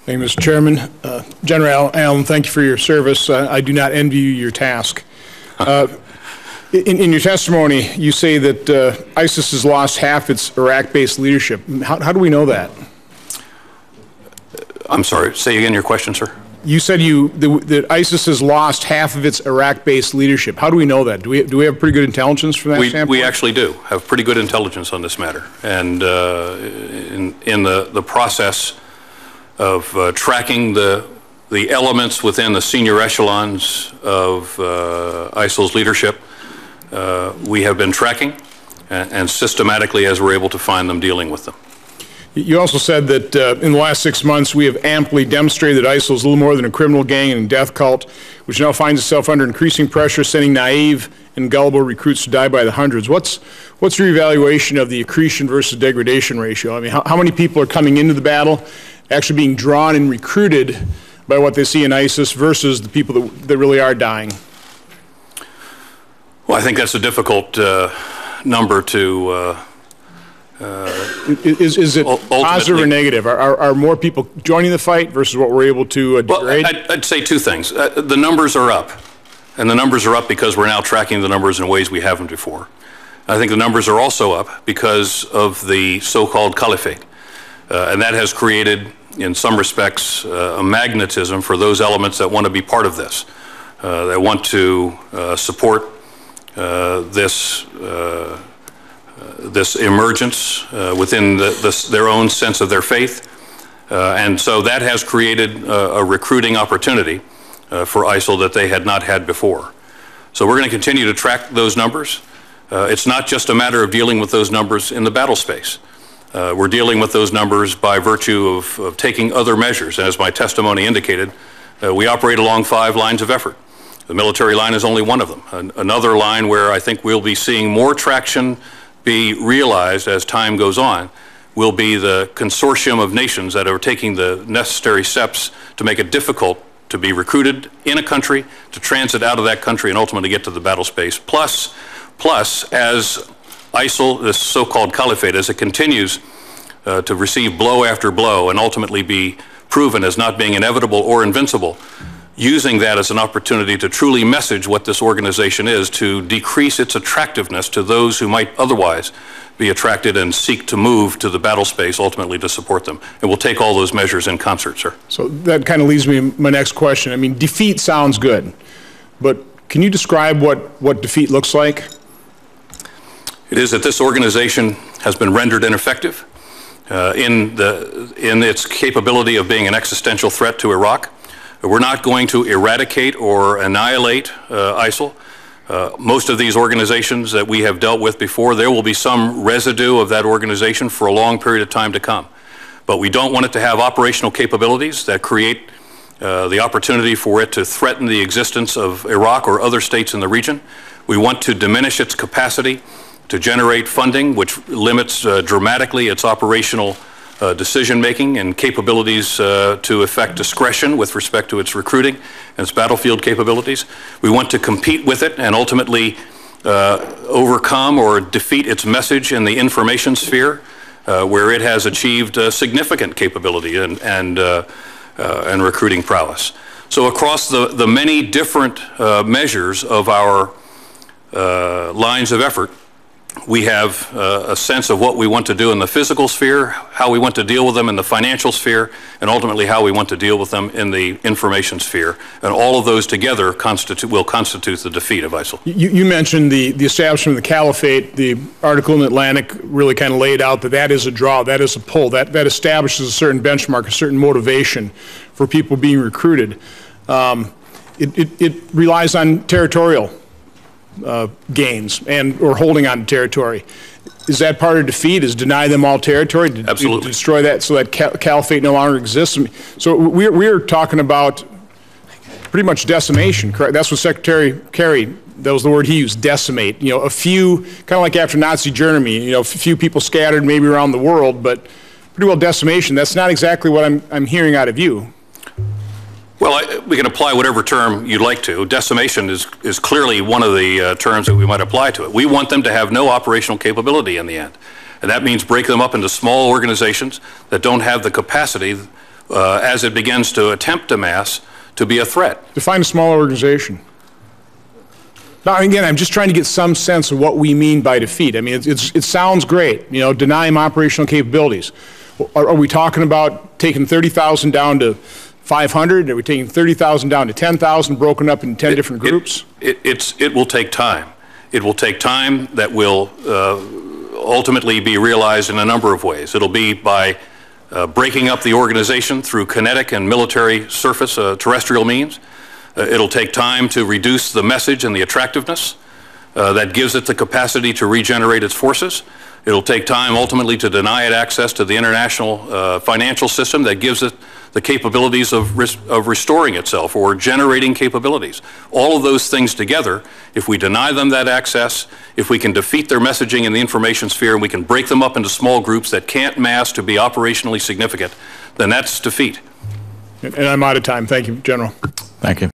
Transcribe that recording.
Thank you, Mr. Chairman. General Allen, thank you for your service. I do not envy you your task. In your testimony, you say that ISIS has lost half its Iraq-based leadership. How do we know that? I'm sorry, say again your question, sir. You said that ISIS has lost half of its Iraq-based leadership. How do we know that? Do we have pretty good intelligence from that standpoint? We actually do have pretty good intelligence on this matter. And in the process of tracking the elements within the senior echelons of ISIL's leadership, we have been tracking and systematically, as we're able to find them, dealing with them. You also said that in the last 6 months we have amply demonstrated that ISIL is little more than a criminal gang and death cult, which now finds itself under increasing pressure, sending naive and gullible recruits to die by the hundreds. What's your evaluation of the accretion versus degradation ratio? I mean, how many people are coming into the battle, actually being drawn and recruited by what they see in ISIS versus the people that really are dying? Well, I think that's a difficult number to is it positive or negative? Are more people joining the fight versus what we're able to degrade? Well, I'd say two things. The numbers are up, and the numbers are up because we're now tracking the numbers in ways we haven't before. I think the numbers are also up because of the so-called caliphate, and that has created, in some respects, a magnetism for those elements that want to be part of this, that want to support this emergence within their own sense of their faith. And so that has created a recruiting opportunity for ISIL that they had not had before. So we're going to continue to track those numbers. It's not just a matter of dealing with those numbers in the battle space. We're dealing with those numbers by virtue of taking other measures. And as my testimony indicated, we operate along 5 lines of effort. The military line is only one of them. Another line where I think we'll be seeing more traction be realized as time goes on will be the consortium of nations that are taking the necessary steps to make it difficult to be recruited in a country, to transit out of that country, and ultimately get to the battle space. Plus, as ISIL, this so-called caliphate, as it continues to receive blow after blow and ultimately be proven as not being inevitable or invincible, using that as an opportunity to truly message what this organization is, to decrease its attractiveness to those who might otherwise be attracted and seek to move to the battle space, ultimately to support them. And we'll take all those measures in concert, sir. So that kind of leads me to my next question. I mean, defeat sounds good, but can you describe what defeat looks like? It is that this organization has been rendered ineffective in its capability of being an existential threat to Iraq. We're not going to eradicate or annihilate ISIL. Most of these organizations that we have dealt with before, there will be some residue of that organization for a long period of time to come. But we don't want it to have operational capabilities that create the opportunity for it to threaten the existence of Iraq or other states in the region. We want to diminish its capacity to generate funding, which limits dramatically its operational decision-making and capabilities to effect discretion with respect to its recruiting and its battlefield capabilities. We want to compete with it and ultimately overcome or defeat its message in the information sphere, where it has achieved significant capability and recruiting prowess. So across the many different measures of our lines of effort, we have a sense of what we want to do in the physical sphere, how we want to deal with them in the financial sphere, and ultimately how we want to deal with them in the information sphere. And all of those together will constitute the defeat of ISIL. You mentioned the establishment of the caliphate. The article in the Atlantic really kind of laid out that is a draw, that is a pull, that establishes a certain benchmark, a certain motivation for people being recruited. It relies on territorial gains or holding on to territory. Is that part of defeat? Is deny them all territory? Absolutely. Destroy that so that caliphate no longer exists? So we're talking about pretty much decimation, correct? That's what Secretary Kerry, that was the word he used, decimate. You know, a few, kind of like after Nazi Germany, you know, a few people scattered maybe around the world, but pretty well decimation. That's not exactly what I'm hearing out of you. Well, we can apply whatever term you'd like to. Decimation is clearly one of the terms that we might apply to it. We want them to have no operational capability in the end. And that means break them up into small organizations that don't have the capacity as it begins to attempt to mass, to be a threat. Define a small organization. Now, again, I'm just trying to get some sense of what we mean by defeat. I mean, it sounds great, you know, deny them operational capabilities. Are we talking about taking 30,000 down to 500? Are we taking 30,000 down to 10,000, broken up in 10 different groups? It will take time. It will take time that will ultimately be realized in a number of ways. It'll be by breaking up the organization through kinetic and military surface terrestrial means. It'll take time to reduce the message and the attractiveness that gives it the capacity to regenerate its forces. It'll take time ultimately to deny it access to the international financial system that gives it the capabilities of restoring itself or generating capabilities. All of those things together, if we deny them that access, if we can defeat their messaging in the information sphere and we can break them up into small groups that can't mass to be operationally significant, then that's defeat. And I'm out of time. Thank you, General. Thank you.